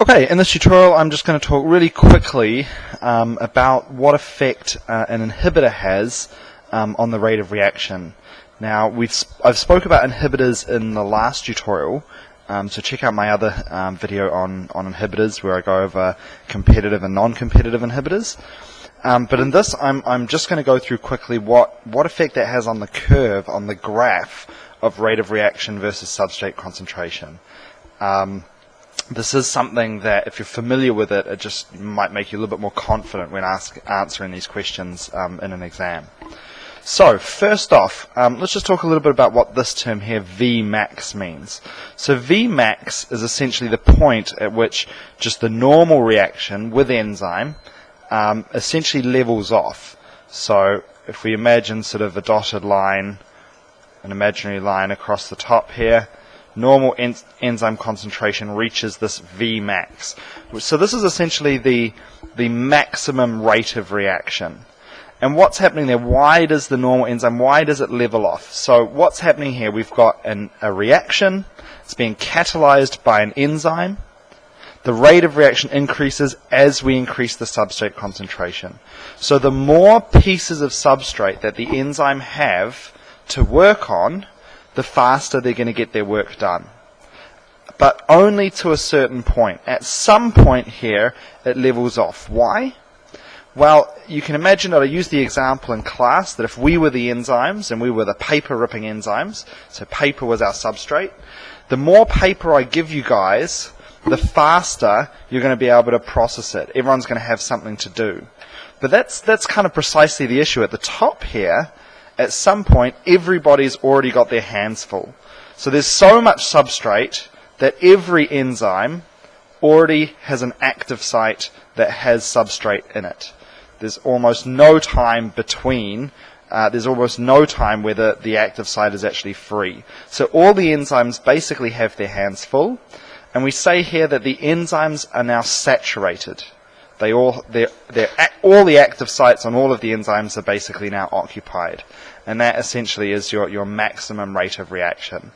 Okay, in this tutorial I'm just going to talk really quickly about what effect an inhibitor has on the rate of reaction. Now, I've spoke about inhibitors in the last tutorial, so check out my other video on inhibitors where I go over competitive and non-competitive inhibitors. But in this, I'm just going to go through quickly what effect that has on the curve, on the graph of rate of reaction versus substrate concentration. This is something that, if you're familiar with it, it just might make you a little bit more confident when answering these questions in an exam. So, first off, let's just talk a little bit about what this term here, Vmax, means. So Vmax is essentially the point at which just the normal reaction with enzyme essentially levels off. So, if we imagine sort of a dotted line, an imaginary line across the top here, normal enzyme concentration reaches this Vmax. So this is essentially the maximum rate of reaction. And what's happening there? Why does the normal enzyme, why does it level off? So what's happening here? We've got a reaction. It's being catalyzed by an enzyme. The rate of reaction increases as we increase the substrate concentration. So the more pieces of substrate that the enzyme have to work on, the faster they're going to get their work done. But only to a certain point. At some point here, it levels off. Why? Well, you can imagine that I used the example in class that if we were the enzymes and we were the paper ripping enzymes, so paper was our substrate, the more paper I give you guys, the faster you're going to be able to process it. Everyone's going to have something to do. But that's kind of precisely the issue. At the top here, at some point, everybody's already got their hands full. So there's so much substrate that every enzyme already has an active site that has substrate in it. There's almost no time between, there's almost no time where the active site is actually free. So all the enzymes basically have their hands full, and we say here that the enzymes are now saturated. All the active sites on all of the enzymes are basically now occupied. And that essentially is your maximum rate of reaction.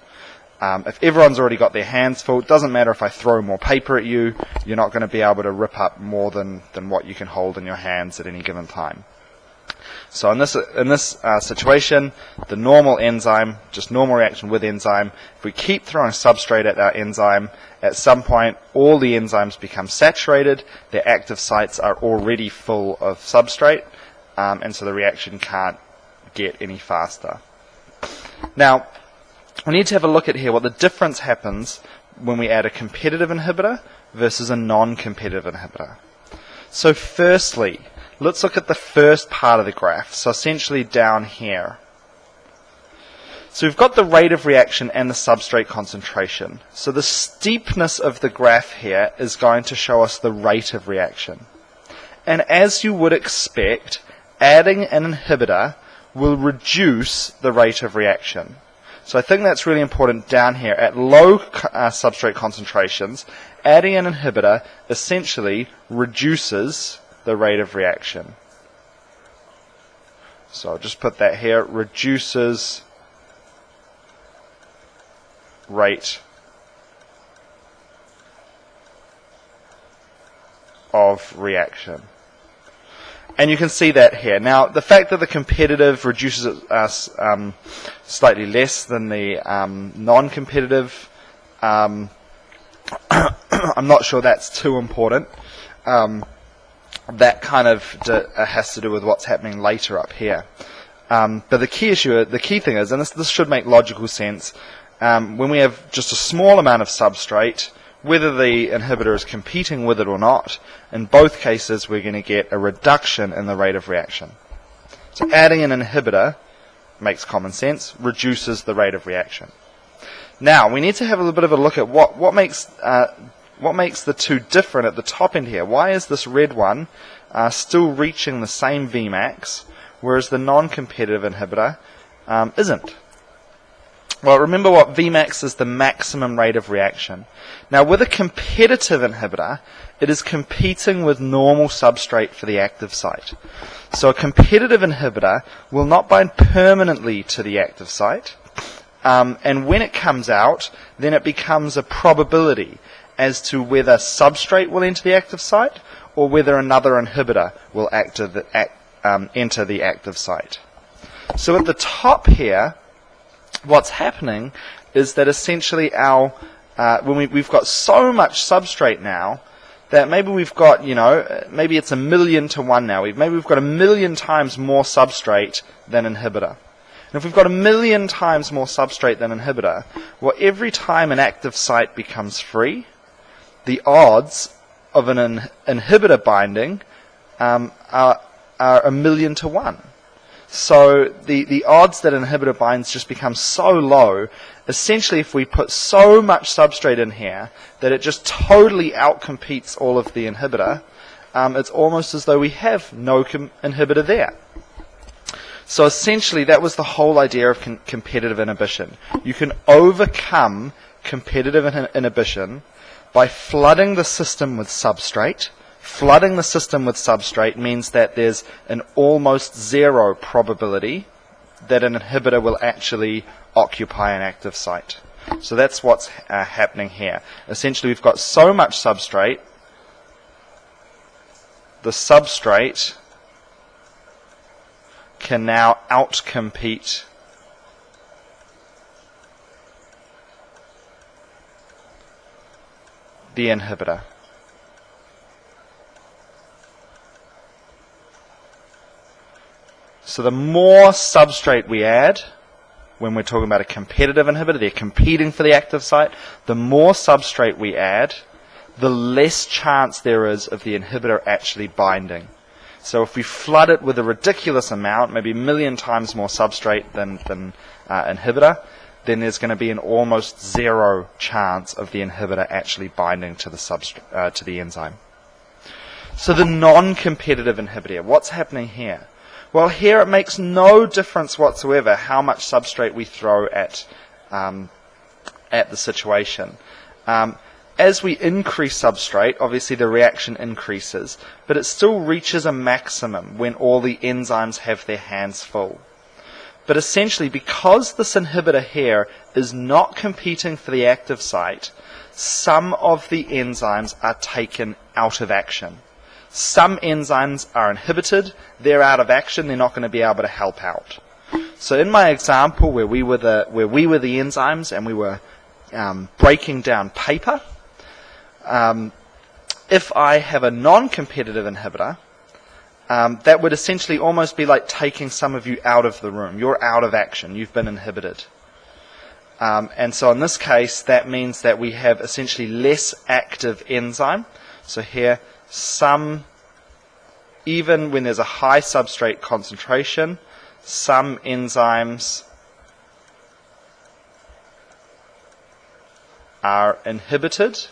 If everyone's already got their hands full, it doesn't matter if I throw more paper at you, you're not going to be able to rip up more than what you can hold in your hands at any given time. So in this situation, the normal enzyme, just normal reaction with enzyme, if we keep throwing substrate at our enzyme, at some point all the enzymes become saturated, their active sites are already full of substrate, and so the reaction can't get any faster. Now, we need to have a look at here what the difference happens when we add a competitive inhibitor versus a non-competitive inhibitor. So firstly, let's look at the first part of the graph, so essentially down here. So we've got the rate of reaction and the substrate concentration. So the steepness of the graph here is going to show us the rate of reaction. And as you would expect, adding an inhibitor will reduce the rate of reaction. So I think that's really important down here. At low substrate concentrations, adding an inhibitor essentially reduces the rate of reaction. So I'll just put that here, reduces rate of reaction. And you can see that here. Now, the fact that the competitive reduces it slightly less than the non-competitive, I'm not sure that's too important. That kind of has to do with what's happening later up here. But the key thing is, and this should make logical sense, when we have just a small amount of substrate, whether the inhibitor is competing with it or not, in both cases we're going to get a reduction in the rate of reaction. So adding an inhibitor makes common sense, reduces the rate of reaction. Now we need to have a little bit of a look at what makes the two different at the top end here. Why is this red one still reaching the same Vmax, whereas the non-competitive inhibitor isn't? Well, remember what Vmax is, the maximum rate of reaction. Now, with a competitive inhibitor, it is competing with normal substrate for the active site. So a competitive inhibitor will not bind permanently to the active site, and when it comes out, then it becomes a probability. as to whether substrate will enter the active site or whether another inhibitor will enter the active site. So at the top here, what's happening is that essentially our we've got so much substrate now that maybe we've got, maybe it's 1,000,000 to 1 now. Maybe we've got 1,000,000 times more substrate than inhibitor. And if we've got 1,000,000 times more substrate than inhibitor, well, every time an active site becomes free, the odds of an inhibitor binding are 1,000,000 to 1. So the odds that an inhibitor binds just become so low. Essentially, if we put so much substrate in here that it just totally outcompetes all of the inhibitor, it's almost as though we have no inhibitor there. So essentially, that was the whole idea of competitive inhibition. You can overcome competitive inhibition by flooding the system with substrate. Flooding the system with substrate means that there's an almost zero probability that an inhibitor will actually occupy an active site. So that's what's happening here. Essentially, we've got so much substrate, the substrate can now outcompete the inhibitor. So the more substrate we add, when we're talking about a competitive inhibitor, they're competing for the active site, the more substrate we add, the less chance there is of the inhibitor actually binding. So if we flood it with a ridiculous amount, maybe 1,000,000 times more substrate than inhibitor, then there's going to be an almost zero chance of the inhibitor actually binding to the enzyme. So the non-competitive inhibitor, what's happening here? Well, here it makes no difference whatsoever how much substrate we throw at the situation. As we increase substrate, obviously the reaction increases, but it still reaches a maximum when all the enzymes have their hands full. But essentially, because this inhibitor here is not competing for the active site, some of the enzymes are taken out of action. Some enzymes are inhibited, they're out of action, they're not going to be able to help out. So in my example where we were the enzymes and we were breaking down paper, if I have a non-competitive inhibitor, that would essentially almost be like taking some of you out of the room. You're out of action, you've been inhibited. And so in this case, that means that we have essentially less active enzyme. So here, even when there's a high substrate concentration, some enzymes are inhibited.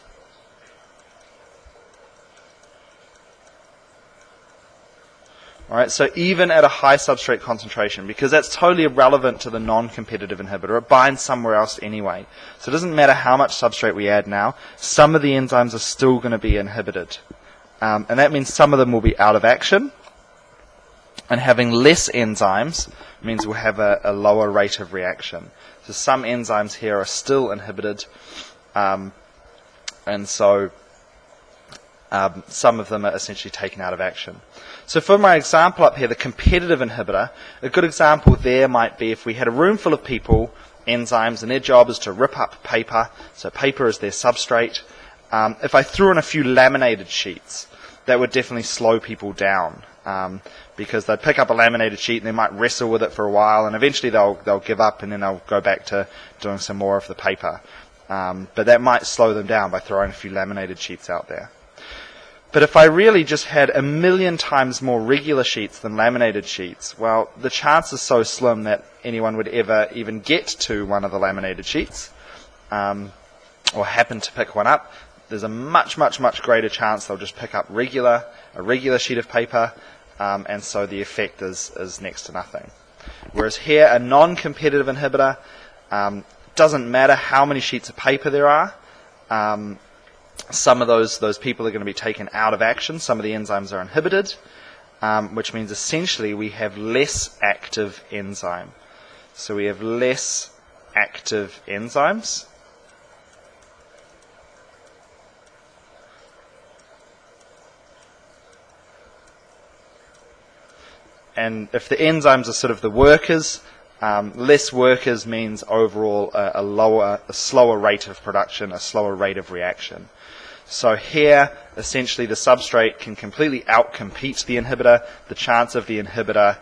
Alright, so even at a high substrate concentration, because that's totally irrelevant to the non-competitive inhibitor, it binds somewhere else anyway. So it doesn't matter how much substrate we add now, some of the enzymes are still going to be inhibited. And that means some of them will be out of action, and having less enzymes means we'll have a lower rate of reaction. So some enzymes here are still inhibited, and so some of them are essentially taken out of action. So for my example up here, the competitive inhibitor, a good example there might be if we had a room full of people, enzymes, and their job is to rip up paper, so paper is their substrate. If I threw in a few laminated sheets, that would definitely slow people down, because they'd pick up a laminated sheet and they might wrestle with it for a while, and eventually they'll give up and then they'll go back to doing some more of the paper. But that might slow them down by throwing a few laminated sheets out there. But if I really just had 1,000,000 times more regular sheets than laminated sheets, well, the chance is so slim that anyone would ever even get to one of the laminated sheets, or happen to pick one up. There's a much, much, much greater chance they'll just pick up a regular sheet of paper, and so the effect is next to nothing. Whereas here, a non-competitive inhibitor, doesn't matter how many sheets of paper there are, some of those people are going to be taken out of action, some of the enzymes are inhibited, which means essentially we have less active enzyme. So we have less active enzymes. and if the enzymes are sort of the workers, less workers means overall a slower rate of production, a slower rate of reaction. So here, essentially, the substrate can completely outcompete the inhibitor. The chance of the inhibitor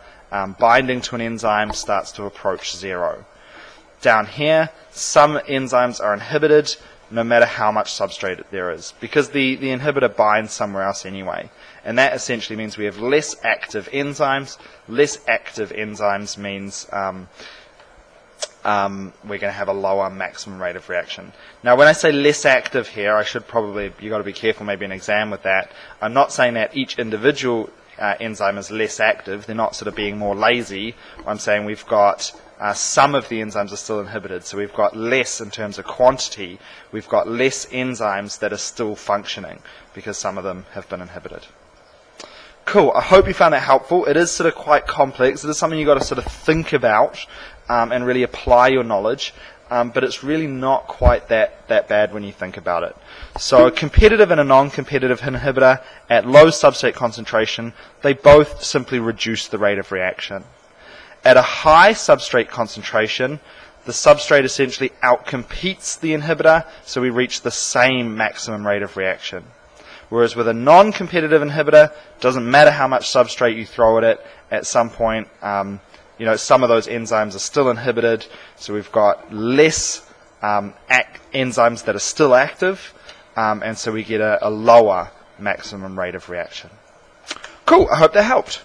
binding to an enzyme starts to approach 0. Down here, some enzymes are inhibited no matter how much substrate there is, because the inhibitor binds somewhere else anyway. And that essentially means we have less active enzymes. Less active enzymes means we're going to have a lower maximum rate of reaction. Now, when I say less active here, I should probably, you've got to be careful maybe in an exam with that. I'm not saying that each individual enzyme is less active. They're not sort of being more lazy. I'm saying we've got some of the enzymes are still inhibited, so we've got less in terms of quantity. We've got less enzymes that are still functioning because some of them have been inhibited. Cool. I hope you found that helpful. It is sort of quite complex. It is something you've got to sort of think about and really apply your knowledge, but it's really not quite that bad when you think about it. So a competitive and a non-competitive inhibitor at low substrate concentration, they both simply reduce the rate of reaction. At a high substrate concentration, the substrate essentially outcompetes the inhibitor, so we reach the same maximum rate of reaction. Whereas with a non-competitive inhibitor, it doesn't matter how much substrate you throw at it, at some point, some of those enzymes are still inhibited, so we've got less enzymes that are still active, and so we get a lower maximum rate of reaction. Cool, I hope that helped.